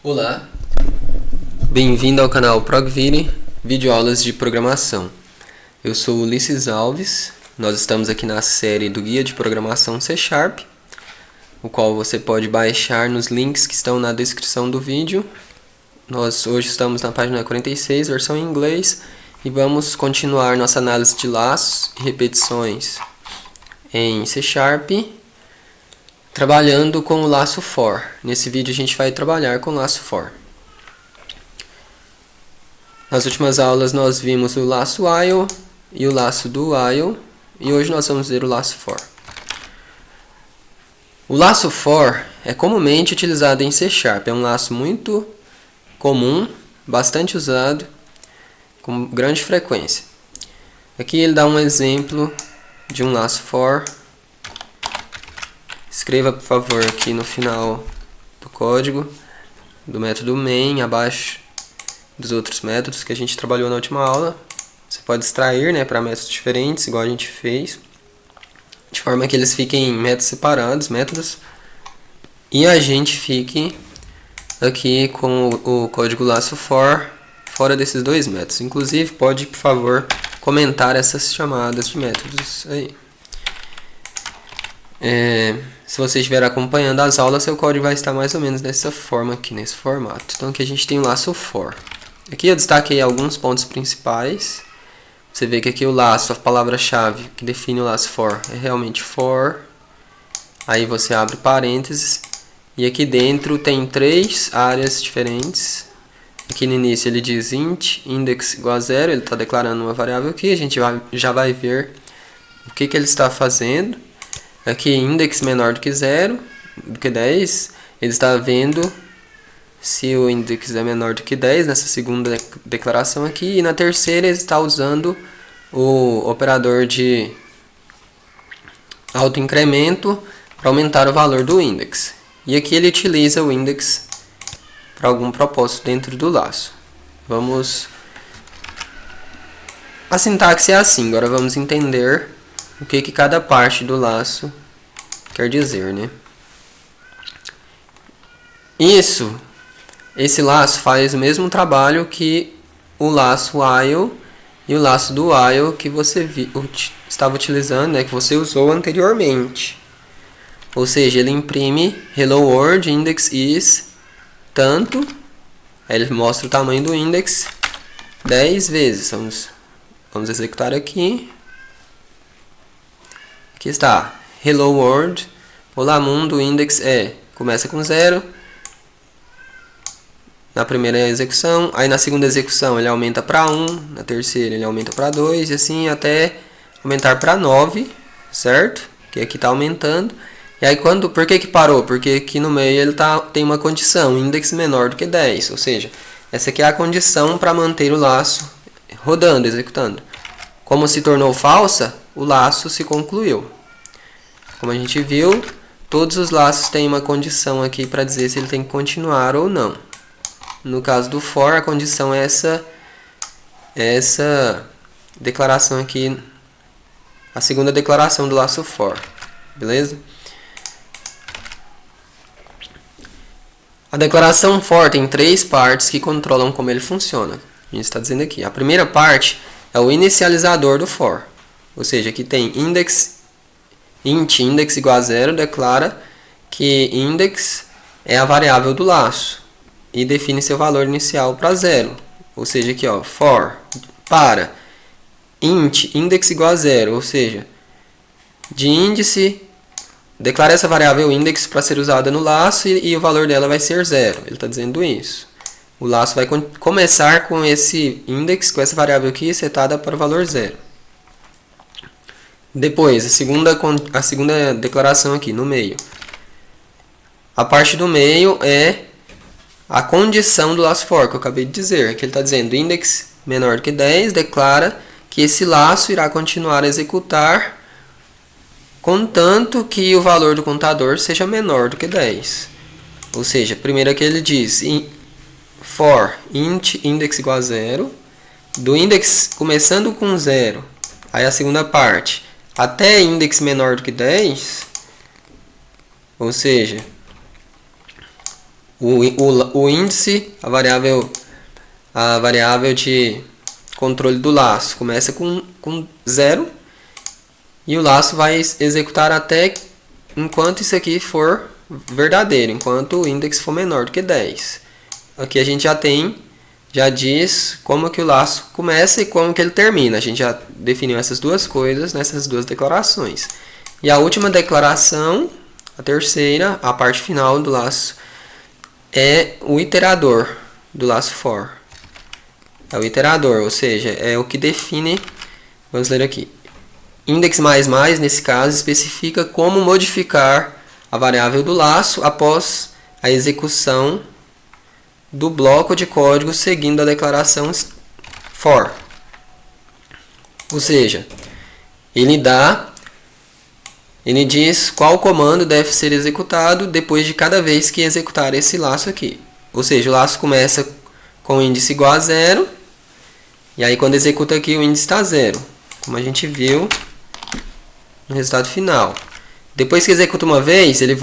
Olá, bem-vindo ao canal ProgVire, videoaulas de programação. Eu sou Ulisses Alves, nós estamos aqui na série do Guia de Programação C#, o qual você pode baixar nos links que estão na descrição do vídeo. Nós hoje estamos na página 46, versão em inglês, e vamos continuar nossa análise de laços e repetições em C#, trabalhando com o laço for. Nesse vídeo a gente vai trabalhar com o laço for. Nas últimas aulas nós vimos o laço while e o laço do while, e hoje nós vamos ver o laço for. O laço for é comumente utilizado em C#, é um laço muito comum, bastante usado, com grande frequência. Aqui ele dá um exemplo de um laço for. Escreva, por favor, aqui no final do código do método main, abaixo dos outros métodos que a gente trabalhou na última aula. Você pode extrair, para métodos diferentes, igual a gente fez, de forma que eles fiquem em métodos separados, e a gente fique aqui com o código laço for fora desses dois métodos. Inclusive, pode, por favor, comentar essas chamadas de métodos aí. Se você estiver acompanhando as aulas, seu código vai estar mais ou menos dessa forma aqui, nesse formato. Então aqui a gente tem o laço for. Aqui eu destaquei alguns pontos principais. Você vê que aqui o laço, a palavra-chave que define o laço for é realmente for. Aí você abre parênteses. E aqui dentro tem três áreas diferentes. Aqui no início ele diz int index igual a 0. Ele está declarando uma variável aqui. A gente já vai ver o que ele está fazendo. Aqui index menor do que 0, do que 10. Ele está vendo se o index é menor do que 10 nessa segunda declaração aqui. E na terceira ele está usando o operador de autoincremento para aumentar o valor do index. E aqui ele utiliza o index para algum propósito dentro do laço. A sintaxe é assim. Agora vamos entender o que cada parte do laço quer dizer, Esse laço faz o mesmo trabalho que o laço while e o laço do while que você estava utilizando, que você usou anteriormente. Ou seja, ele imprime hello world index is tanto, aí ele mostra o tamanho do index 10 vezes. Vamos executar aqui. Aqui está, hello world, olá mundo, index começa com 0, na primeira execução, aí na segunda execução ele aumenta para 1, na terceira ele aumenta para 2, e assim até aumentar para 9, certo? Que aqui está aumentando, e aí por que parou? Porque aqui no meio ele tem uma condição, index menor do que 10, ou seja, essa aqui é a condição para manter o laço rodando, executando. Como se tornou falsa, o laço se concluiu. Como a gente viu, todos os laços têm uma condição aqui para dizer se ele tem que continuar ou não. No caso do for, a condição é essa declaração aqui, a segunda declaração do laço for. Beleza? A declaração for tem três partes que controlam como ele funciona. A gente está dizendo aqui. A primeira parte é o inicializador do for. Ou seja, aqui tem int index igual a 0 declara que index é a variável do laço e define seu valor inicial para 0. Ou seja, aqui for para int index igual a 0, ou seja, de índice, declara essa variável index para ser usada no laço e o valor dela vai ser 0. Ele está dizendo isso. O laço vai começar com esse index, com essa variável aqui setada para o valor 0. Depois, a segunda declaração aqui, no meio. A parte do meio é a condição do laço for, que eu acabei de dizer. Que ele está dizendo, index menor do que 10, declara que esse laço irá continuar a executar contanto que o valor do contador seja menor do que 10. Ou seja, primeiro aqui ele diz, for int index igual a 0, do index começando com 0, aí a segunda parte, até index menor do que 10, ou seja, o índice, a variável de controle do laço começa com 0 e o laço vai executar até enquanto isso aqui for verdadeiro, enquanto o index for menor do que 10. Aqui a gente já diz como que o laço começa e como que ele termina. A gente já definiu essas duas coisas nessas duas declarações. E a última declaração, a terceira, a parte final do laço, é o iterador do laço for. É o iterador, ou seja, é o que define, vamos ler aqui. Index++, nesse caso, especifica como modificar a variável do laço após a execução do bloco de código seguindo a declaração for. Ou seja, ele diz qual comando deve ser executado depois de cada vez que executar esse laço aqui. Ou seja, o laço começa com o índice igual a 0, e aí quando executa aqui o índice está 0, como a gente viu no resultado final. Depois que executa uma vez, ele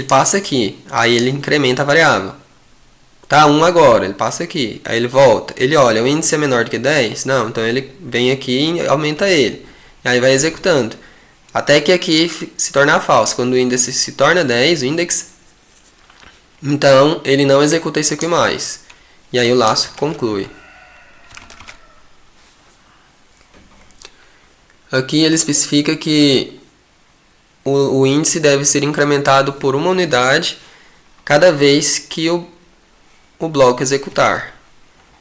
passa aqui, aí ele incrementa a variável. Tá 1 agora, ele passa aqui, aí ele volta, ele olha, o índice é menor do que 10? Não, então ele vem aqui e aumenta ele. E aí vai executando, até que aqui se torna falso. Quando o índice se torna 10, o index, então ele não executa isso aqui mais. E aí o laço conclui. Aqui ele especifica que o índice deve ser incrementado por uma unidade cada vez que o bloco executar.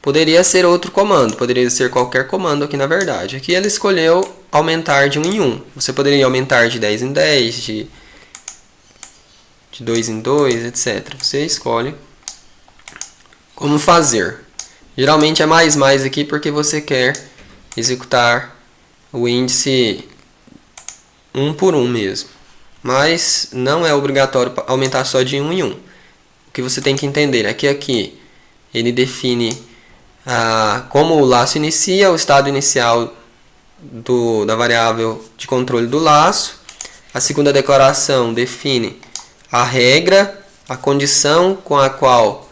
Poderia ser outro comando, poderia ser qualquer comando aqui na verdade. Aqui ele escolheu aumentar de 1 em 1. Você poderia aumentar de 10 em 10, de 2 em 2, etc. Você escolhe como fazer. Geralmente é mais aqui porque você quer executar o índice 1 por 1 mesmo. Mas não é obrigatório aumentar só de 1 em 1. O que você tem que entender é que aqui ele define como o laço inicia, o estado inicial da variável de controle do laço. A segunda declaração define a regra, a condição com a qual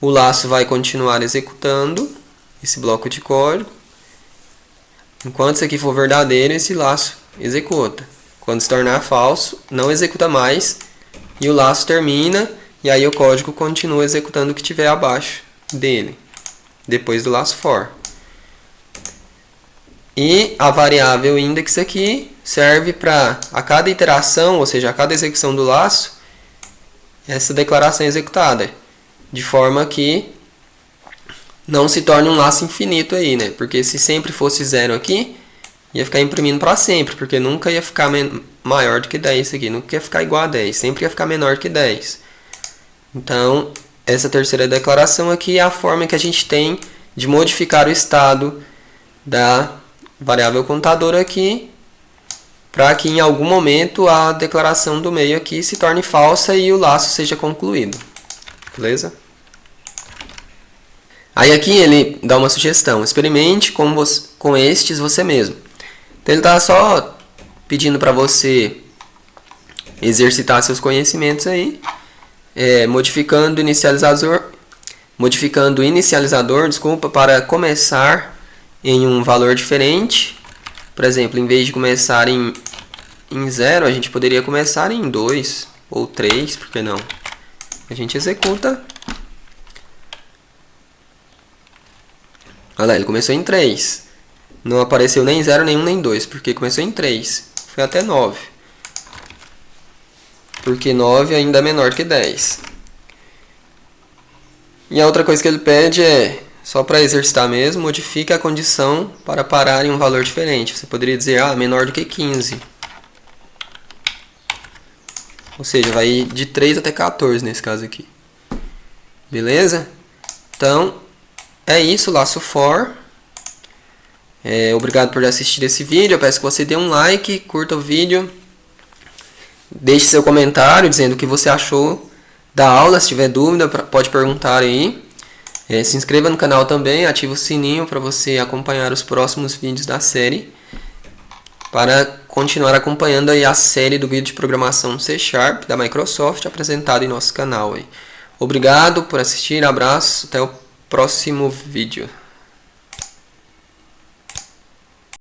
o laço vai continuar executando esse bloco de código. Enquanto isso aqui for verdadeiro, esse laço executa. Quando se tornar falso, não executa mais e o laço termina, e aí o código continua executando o que tiver abaixo dele, depois do laço for. E a variável index aqui serve para a cada iteração, ou seja, a cada execução do laço, essa declaração é executada, de forma que não se torne um laço infinito aí, né? Porque se sempre fosse 0 aqui, ia ficar imprimindo para sempre, porque nunca ia ficar maior do que 10 isso aqui, nunca ia ficar igual a 10, sempre ia ficar menor que 10. Então, essa terceira declaração aqui é a forma que a gente tem de modificar o estado da variável contadora aqui, para que em algum momento a declaração do meio aqui se torne falsa e o laço seja concluído. Beleza? Aí aqui ele dá uma sugestão, experimente com estes você mesmo. Então ele está só pedindo para você exercitar seus conhecimentos aí, modificando o inicializador, para começar em um valor diferente. Por exemplo, em vez de começar em 0, a gente poderia começar em 2 ou 3, por que não? A gente executa. Olha lá, ele começou em 3. Não apareceu nem 0, nem 1, nem 2, porque começou em 3. Foi até 9. Porque 9 ainda é menor que 10. E a outra coisa que ele pede é, só para exercitar mesmo, modifique a condição para parar em um valor diferente. Você poderia dizer, menor do que 15. Ou seja, vai de 3 até 14 nesse caso aqui. Beleza? Então, é isso, laço for. Obrigado por assistir esse vídeo. Eu peço que você dê um like, curta o vídeo. Deixe seu comentário dizendo o que você achou da aula. Se tiver dúvida, pode perguntar aí. Se inscreva no canal também, ative o sininho para você acompanhar os próximos vídeos da série. Para continuar acompanhando aí a série do guia de programação C# da Microsoft apresentado em nosso canal aí. Obrigado por assistir, abraço, até o próximo vídeo.